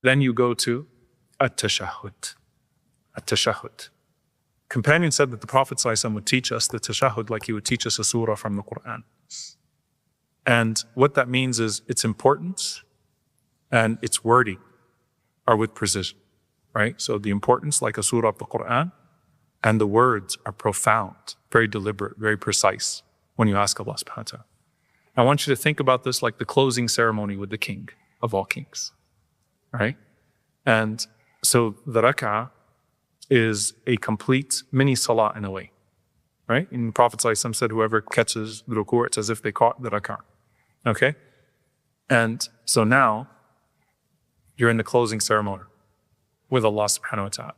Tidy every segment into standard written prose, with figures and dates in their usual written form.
Then you go to Tashahhud. Tashahhud. Companion said that the Prophet ﷺ would teach us the Tashahhud like he would teach us a surah from the Quran. And what that means is its importance and its wording are with precision, right? So the importance, like a surah of the Quran, and the words are profound, very deliberate, very precise when you ask Allah subhanahu wa ta'ala. I want you to think about this like the closing ceremony with the king of all kings, right? And so the rak'ah is a complete mini salah in a way, right? And the Prophet ﷺ said, whoever catches the ruku', it's as if they caught the rak'ah, okay? And so now, you're in the closing ceremony with Allah subhanahu wa ta'ala.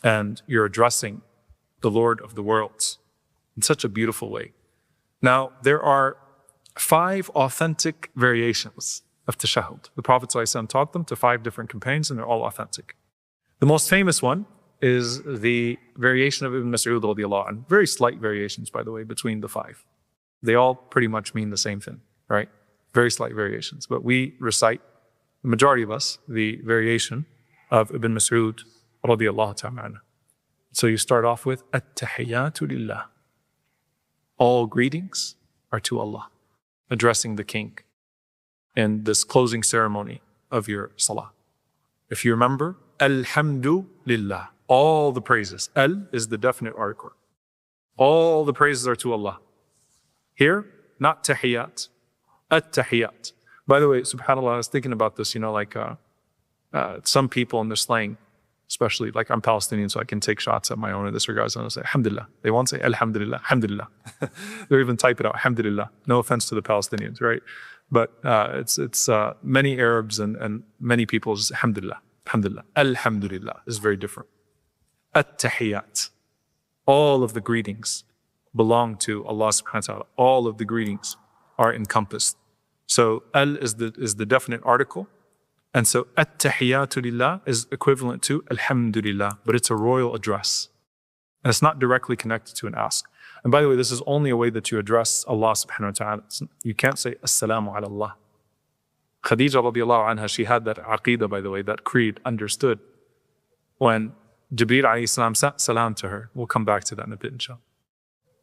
And you're addressing the Lord of the worlds in such a beautiful way. Now, there are 5 authentic variations of tashahhud. The Prophet ﷺ taught them to 5 different companions, and they're all authentic. The most famous one is the variation of Ibn Mas'ud radiallahu anhu. Very slight variations, by the way, between the 5. They all pretty much mean the same thing, right? Very slight variations. But we recite, the majority of us, the variation of Ibn Mas'ud radiallahu ta'ala. So you start off with At-Tahiyyatu Lillah. All greetings are to Allah, addressing the king in this closing ceremony of your salah. If you remember, Alhamdu Lillah. All the praises. Al is the definite article. All the praises are to Allah. Here, not tahiyyat, at-tahiyyat. By the way, subhanAllah, I was thinking about this, like some people in their slang, especially like I'm Palestinian, so I can take shots at my own in this regard. So I'll say, Alhamdulillah. They won't say Alhamdulillah, Alhamdulillah. They'll even type it out, Alhamdulillah. No offense to the Palestinians, right? But it's many Arabs and many people just Alhamdulillah, Alhamdulillah. Alhamdulillah is very different. At-tahiyyat. All of the greetings belong to Allah subhanahu wa ta'ala. All of the greetings are encompassed. So al is the definite article. And so at-tahiyyatu lillah is equivalent to alhamdulillah, but it's a royal address. And it's not directly connected to an ask. And by the way, this is only a way that you address Allah subhanahu wa ta'ala. You can't say assalamu ala Allah. Khadijah radiallahu anha, she had that aqidah, by the way, that creed understood when Jibreel alayhi salam sent salam to her. We'll come back to that in a bit, inshallah.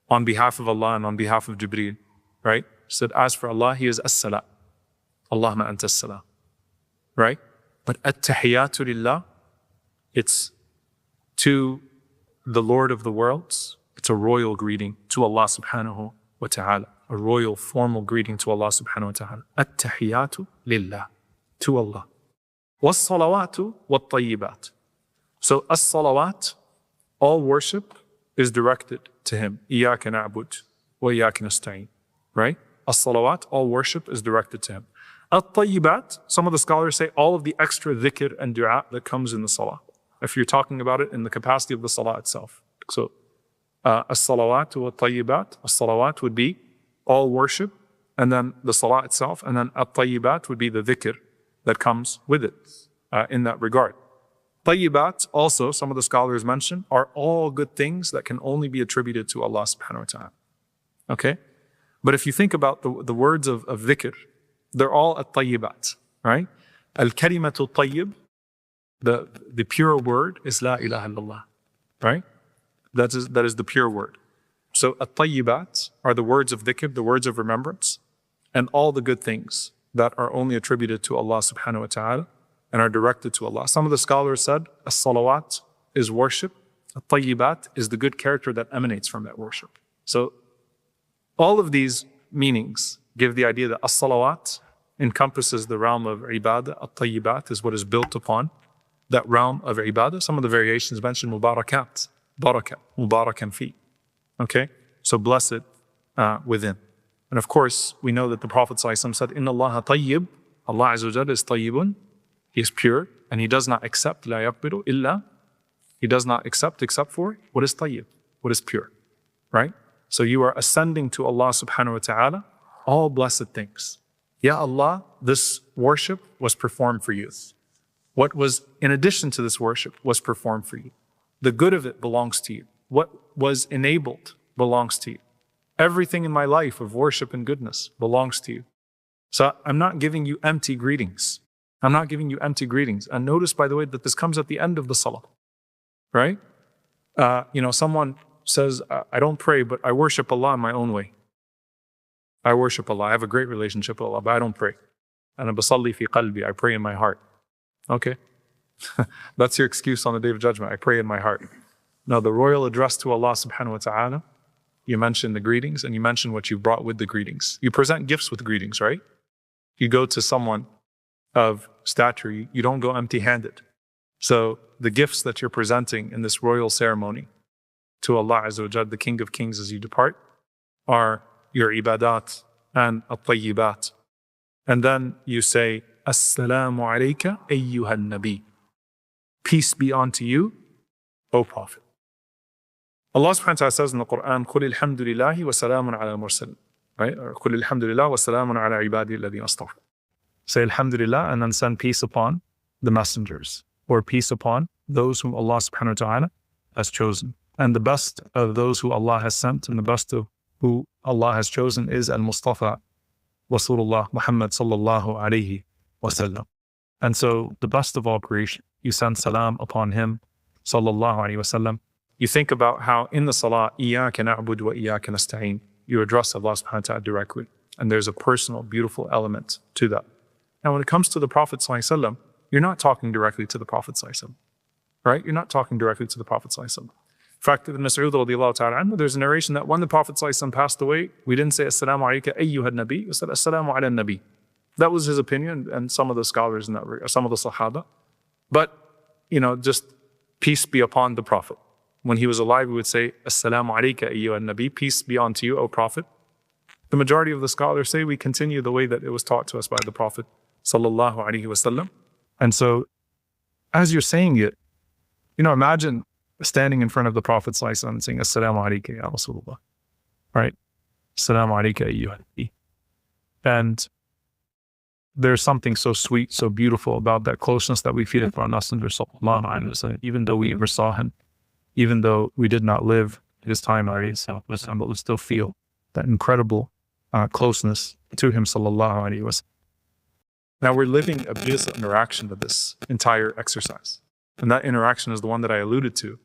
On behalf of Allah and on behalf of Jibreel, right? She said, as for Allah, He is as-salam. Allahumma anta as-salam. Right? But at-tahiyyatu lillah, it's to the Lord of the worlds. It's a royal greeting to Allah subhanahu wa ta'ala. A royal formal greeting to Allah subhanahu wa ta'ala. At-tahiyyatu lillah. To Allah. Was-salawatu wat-tayyibat. So as-salawat, all worship is directed to Him. Iyaka na'bud wa iyaka nasta'in. Right? As-salawat, all worship is directed to Him. At-tayyibat, some of the scholars say all of the extra dhikr and dua that comes in the salah. If you're talking about it in the capacity of the salah itself. So, as-salawat wa at-tayyibat, as-salawat would be all worship, and then the salah itself, and then at-tayyibat would be the dhikr that comes with it in that regard. Tayyibat, also, some of the scholars mention, are all good things that can only be attributed to Allah subhanahu wa ta'ala. Okay? But if you think about the words of dhikr, they're all at-tayyibat, right? Al-kalimatu tayyib, the pure word is la ilaha illallah, right? That is the pure word. So at-tayyibat are the words of dhikr, the words of remembrance, and all the good things that are only attributed to Allah subhanahu wa ta'ala and are directed to Allah. Some of the scholars said, as-salawat is worship, at-tayyibat is the good character that emanates from that worship. So all of these meanings give the idea that as-salawat encompasses the realm of ibadah, at-tayyibat is what is built upon that realm of ibadah. Some of the variations mention mubarakat, barakat, mubarakan fi. Okay? So blessed within. And of course, we know that the Prophet ﷺ said, Inna Allah tayyib, Allah Azza wa Jalla is tayyibun, He is pure, and He does not accept, la yaqbilu illa, He does not accept except for what is tayyib, what is pure. Right? So you are ascending to Allah subhanahu wa ta'ala, all blessed things. Ya Allah, this worship was performed for you. What was in addition to this worship was performed for you. The good of it belongs to you. What was enabled belongs to you. Everything in my life of worship and goodness belongs to you. So I'm not giving you empty greetings. I'm not giving you empty greetings. And notice, by the way, that this comes at the end of the salah, right? Someone says, I don't pray, but I worship Allah in my own way. I worship Allah. I have a great relationship with Allah, but I don't pray. And I pray in my heart. Okay. That's your excuse on the Day of Judgment. I pray in my heart. Now, the royal address to Allah subhanahu wa ta'ala, you mention the greetings and you mention what you brought with the greetings. You present gifts with greetings, right? You go to someone of stature, you don't go empty-handed. So the gifts that you're presenting in this royal ceremony to Allah Azza wa Jal, the King of Kings, as you depart, are your ibadat and at-tayyibat. And then you say, Assalamu alayka ayyuhan nabi. Peace be unto you, O Prophet. Allah subhanahu wa ta'ala says in the Quran, قُلِ الْحَمْدُ لِلَّهِ وَسَلَامٌ عَلَى الْمُرْسَلِينَ. Right? Or قُلِ الْحَمْدُ لِلَّهِ وَسَلَامٌ عَلَى عِبَادِهِ الَّذِينَ اصْطَفَى. Say Alhamdulillah and then send peace upon the messengers, or peace upon those whom Allah subhanahu wa ta'ala has chosen. And the best of those who Allah has sent and the best of who Allah has chosen is Al-Mustafa Rasulullah Muhammad sallallahu alayhi wa sallam. And so the best of all creation, you send salam upon him sallallahu alayhi wa sallam. You think about how in the salah, Iyaka na'budu wa iyaka nasta'een, you address Allah subhanahu wa ta'ala directly. And there's a personal, beautiful element to that. Now, when it comes to the Prophet sallallahu alayhi wa sallam, you're not talking directly to the Prophet sallallahu alayhi wa sallam, right? You're not talking directly to the Prophet sallallahu alayhi wa sallam. In fact, Ibn Mas'ud radiallahu ta'ala anhu, there's a narration that when the Prophet sallallahu alayhi wa sallam passed away, we didn't say Assalamu alayka ayyuhad nabi, we said Assalamu ala nabi. That was his opinion, and some of the scholars in that, some of the Sahadah. But, just peace be upon the Prophet. When he was alive, we would say, Assalamu alayka ayyuhan nabi, peace be unto you, O Prophet. The majority of the scholars say we continue the way that it was taught to us by the Prophet sallallahu alayhi wasallam. And so, as you're saying it, imagine standing in front of the Prophet sallallahu alayhi wasallam and saying, Assalamu alayka ya Rasulullah, right? Assalamu alayka ayyuhan nabi. And there's something so sweet, so beautiful about that closeness that we feel for our Messenger sallallahu alayhi wasallam, even though we never saw him, even though we did not live his time, but we still feel that incredible closeness to him sallallahu alayhi wasallam. Now we're living a beautiful interaction with this entire exercise. And that interaction is the one that I alluded to.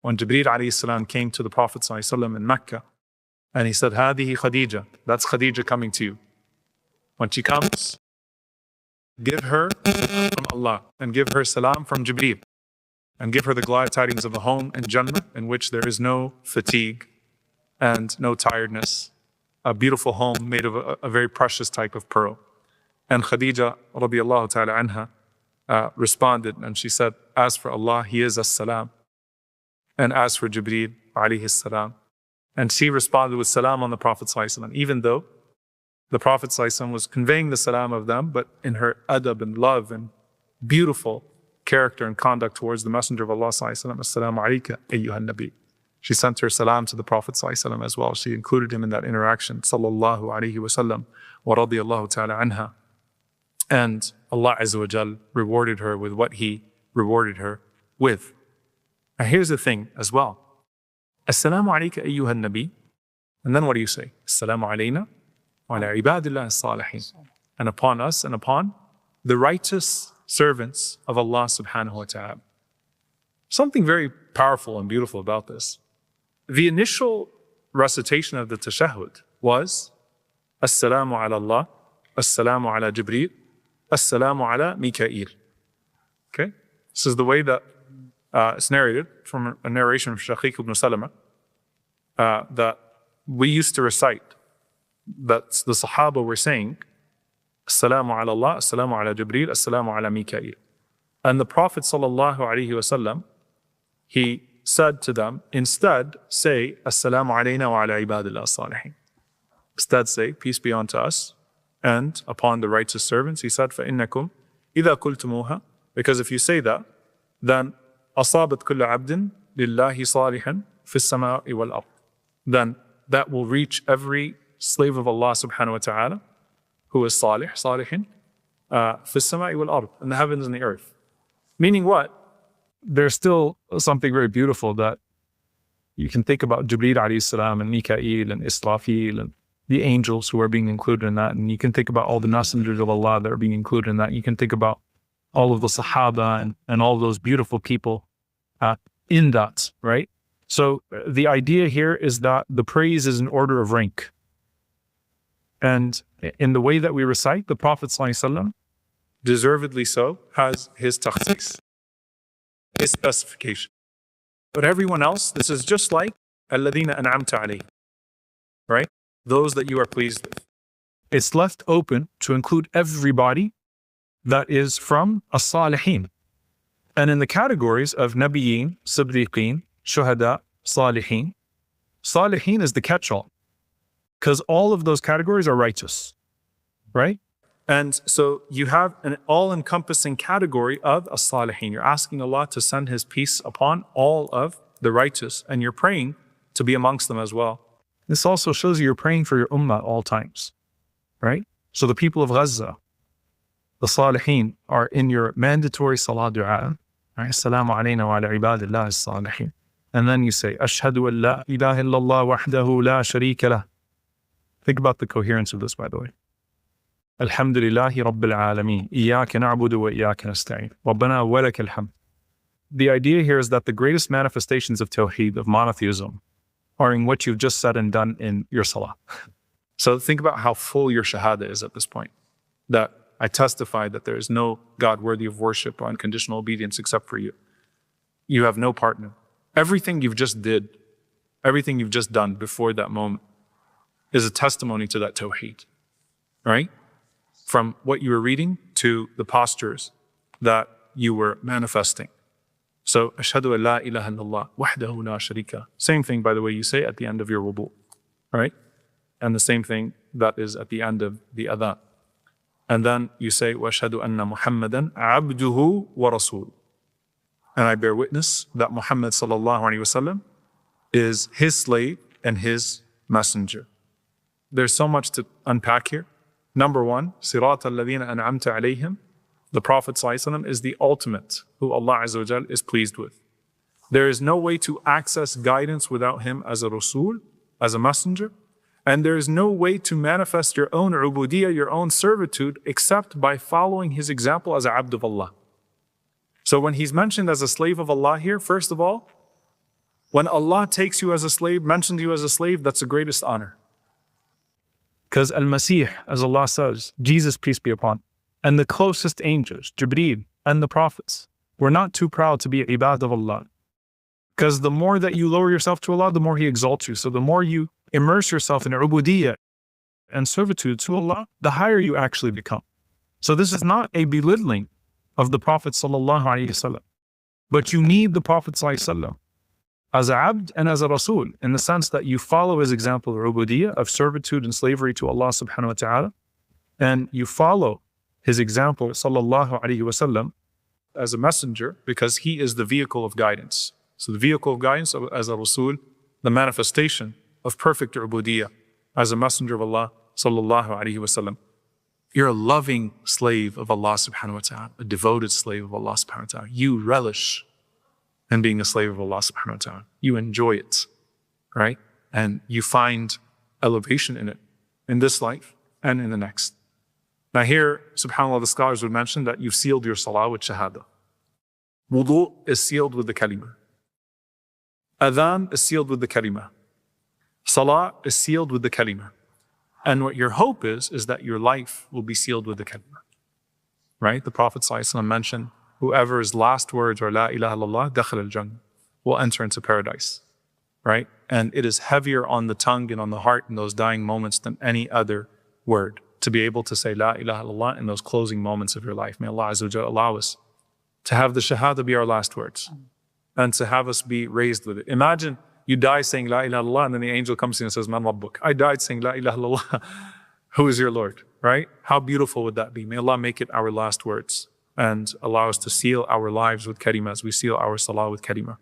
When Jibreel alayhi salam came to the Prophet sallallahu alayhi wasallam in Mecca, and he said, Hadihi Khadijah, that's Khadijah coming to you. When she comes, give her from Allah, and give her salam from Jibreel, and give her the glad tidings of a home in Jannah in which there is no fatigue and no tiredness, a beautiful home made of a very precious type of pearl. And Khadijah radiallahu ta'ala anha responded, and she said, as for Allah, He is as-salam, and as for Jibreel alayhi salam. And she responded with salam on the Prophet sallallahu alaihi wasallam, even though the Prophet sallallahu alaihi wasallam was conveying the salam of them, but in her adab and love and beautiful character and conduct towards the Messenger of Allah sallallahu alaihi wasallam, Assalamu alayka ayyuhan nabi. She sent her salam to the Prophet sallallahu alaihi wasallam as well. She included him in that interaction, sallallahu alaihi wasallam, wa radiyallahu ta'ala anha. And Allah Azza wa Jal rewarded her with what He rewarded her with. And here's the thing as well. Assalamu alayka ayyuhan nabi. And then what do you say? Assalamu alayna wa ala ibadillah as-salihin. And upon us and upon the righteous servants of Allah subhanahu wa ta'ala. Something very powerful and beautiful about this. The initial recitation of the Tashahhud was Assalamu ala Allah, Assalamu ala Jibreel, Assalamu ala Mikail. Okay? This is the way that it's narrated from a narration from Shaqiq ibn Salama that we used to recite, that the Sahaba were saying, Assalamu ala Allah, Assalamu ala Jibreel, Assalamu ala Mikail. And the Prophet sallallahu alaihi wasallam, he said to them, instead say, Assalamu alayna wa ala ibadillah salihin. Instead say, peace be unto us and upon the righteous servants. He said, فَإِنَّكُمْ إِذَا قُلْتُمُوهَا. Because if you say that, then أَصَابَتْ كُلَّ عَبْدٍ لِلَّهِ صَالِحًا فِي السَّمَاءِ وَالْأَرْضِ. Then that will reach every slave of Allah subhanahu wa ta'ala who is salih, salihin, فِي السَّمَاءِ وَالْأَرْضِ, in the heavens and the earth. Meaning what? There's still something very beautiful that you can think about Jibreel alayhi salam and Mikail and Israfil and the angels who are being included in that. And you can think about all the messengers of Allah that are being included in that. You can think about all of the Sahaba and all of those beautiful people in that, right? So the idea here is that the praise is an order of rank. And in the way that we recite, the Prophet ﷺ, deservedly so, has his takhsis, his specification. But everyone else, this is just like الَّذِينَ أَنْعَمْتَ عَلَيْهِمْ, right? Those that you are pleased with. It's left open to include everybody that is from as-salihin. And in the categories of Nabiyyin, Siddiqeen, Shuhada, Salihin, Salihin is the catch-all. Because all of those categories are righteous, right? And so you have an all-encompassing category of as-salihin. You're asking Allah to send His peace upon all of the righteous, and you're praying to be amongst them as well. This also shows you're praying for your ummah at all times, right? So the people of Gaza, the salihin, are in your mandatory salah dua. Assalamu alayna wa ala ibadillah as-salihin. And then you say, Ashhadu an la ilaha illallah wahdahu la sharika lah. Think about the coherence of this, by the way. Alhamdulillahi Rabbil Alameen. Iyaka na'budu wa iyaka nasta'in. Rabbana wa lakal hamd. The idea here is that the greatest manifestations of Tawheed, of monotheism, are in what you've just said and done in your salah. So think about how full your Shahadah is at this point. That I testify that there is no God worthy of worship or unconditional obedience except for you. You have no partner. Everything you've just did, everything you've just done before that moment is a testimony to that Tawheed, right? From what you were reading to the postures that you were manifesting. So, Ashhadu an la ilaha illallah wahdahu la sharika. Same thing, by the way, you say at the end of your wudu, right? And the same thing that is at the end of the adhan. And then you say, wa ashhadu anna Muhammadan abduhu wa rasul. And I bear witness that Muhammad sallallahu alaihi wasallam is his slave and his messenger. There's so much to unpack here. Number one, Sirat al-ladhina an'amta alayhim. The Prophet ﷺ is the ultimate who Allah Azza wa Jal is pleased with. There is no way to access guidance without him as a Rasul, as a messenger. And there is no way to manifest your own ubudiyah, your own servitude, except by following his example as a abd of Allah. So when he's mentioned as a slave of Allah here, first of all, when Allah takes you as a slave, mentions you as a slave, that's the greatest honor. Because Al-Masih, as Allah says, Jesus, peace be upon him, and the closest angels, Jibreel, and the prophets, were not too proud to be ibad of Allah. Because the more that you lower yourself to Allah, the more He exalts you. So the more you immerse yourself in ubudiyyah and servitude to Allah, the higher you actually become. So this is not a belittling of the Prophet ﷺ, but you need the Prophet ﷺ as a abd and as a Rasul, in the sense that you follow his example of ubudiyyah, of servitude and slavery to Allah subhanahu wa ta'ala, and you follow his example sallallahu alaihi wasallam as a messenger, because he is the vehicle of guidance. So the vehicle of guidance as a Rasul, the manifestation of perfect ubudiyyah as a messenger of Allah sallallahu alaihi wasallam. You're a loving slave of Allah subhanahu wa ta'ala, a devoted slave of Allah subhanahu wa ta'ala. You relish in being a slave of Allah subhanahu wa ta'ala. You enjoy it, right? And you find elevation in it, in this life and in the next. Now here, subhanAllah, the scholars would mention that you've sealed your salah with shahadah. Wudu is sealed with the kalima. Adhan is sealed with the kalima. Salah is sealed with the kalima. And what your hope is that your life will be sealed with the kalima. Right? The Prophet ﷺ mentioned, whoever's last words are la ilaha illallah, dakhal al-jannah, will enter into paradise. Right? And it is heavier on the tongue and on the heart in those dying moments than any other word. To be able to say la ilaha illallah in those closing moments of your life. May Allah Azza wa Jalla allow us to have the shahadah be our last words and to have us be raised with it. Imagine you die saying la ilaha illallah and then the angel comes to you and says, Man Rabbuk? I died saying la ilaha illallah. Who is your Lord? Right? How beautiful would that be? May Allah make it our last words and allow us to seal our lives with kalima as we seal our salah with kalima.